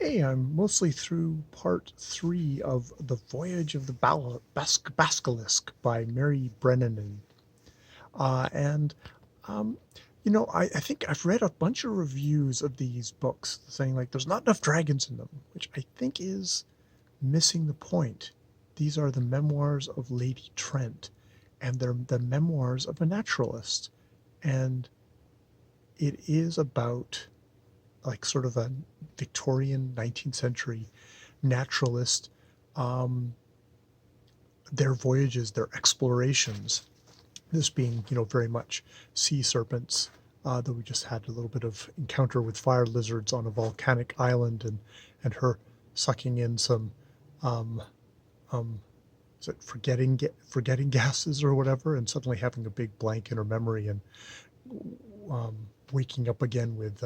Hey, I'm mostly through part 3 of The Voyage of the Basilisk by Mary Brennan. And, um, I think I've read a bunch of reviews of these books saying, like, there's not enough dragons in them, which I think is missing the point. These are the memoirs of Lady Trent, and they're the memoirs of a naturalist. And it is about like sort of a Victorian 19th century naturalist, um, their voyages, their explorations. This being, very much sea serpents. Though we just had a little bit of encounter with fire lizards on a volcanic island, and her sucking in some, um, um, is it forgetting gases or whatever, and suddenly having a big blank in her memory and um, waking up again with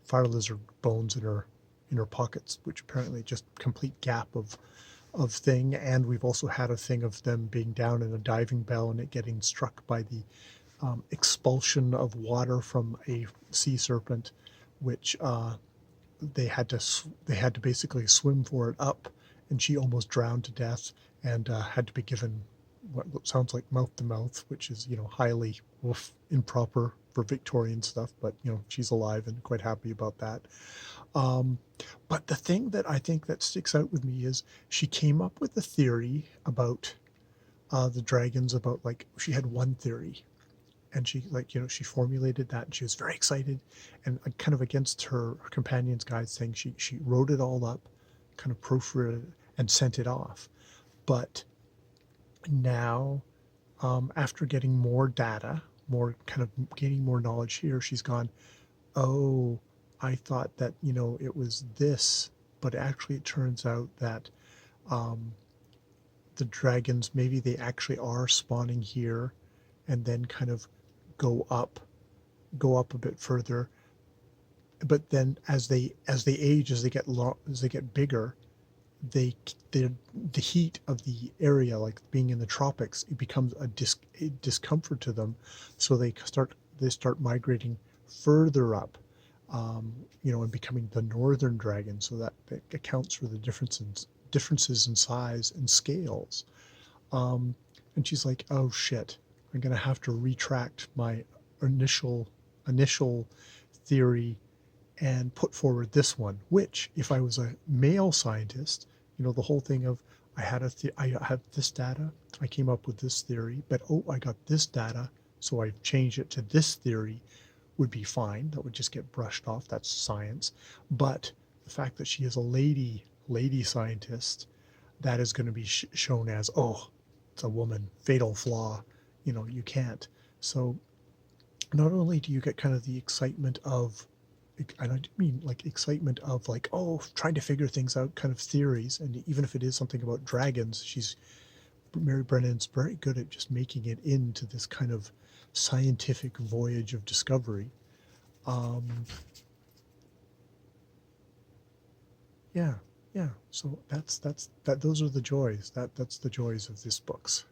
fire lizard bones in her pockets, which apparently just complete gap of thing. And we've also had a thing of them being down in a diving bell and it getting struck by the expulsion of water from a sea serpent, which they had to basically swim for it up, and she almost drowned to death and had to be given what sounds like mouth to mouth, which is highly improper for Victorian stuff, but she's alive and quite happy about that. Um, but the thing that I think that sticks out with me is she came up with a theory about the dragons. About, like, she had one theory, and she, like, she formulated that, and she was very excited, and kind of against her companion's guide saying she wrote it all up, kind of proofread it, and sent it off. But now, after getting more data, more kind of gaining more knowledge here, she's gone, oh, I thought that it was this, but actually it turns out that um, the dragons, maybe they actually are spawning here and then kind of go up go up a bit further, but then as they age, as they get bigger, they the heat of the area, like being in the tropics, it becomes a discomfort to them, so they start migrating further up, and becoming the northern dragon. So that accounts for the differences in size and scales. um, and she's like, oh shit, I'm gonna have to retract my initial initial theory and put forward this one, which, if I was a male scientist, the whole thing of I have this data, I came up with this theory, but oh, I got this data, so I've changed it to this theory, would be fine. That would just get brushed off. That's science. But the fact that she is a lady scientist, that is going to be shown as, oh, it's a woman, fatal flaw. You can't. So not only do you get kind of the excitement of, and I mean like excitement of, like, oh, trying to figure things out, kind of theories, and even if it is something about dragons, Mary Brennan's very good at just making it into this kind of scientific voyage of discovery. Um, yeah, yeah. So that's that. Those are the joys. That's the joys of this books.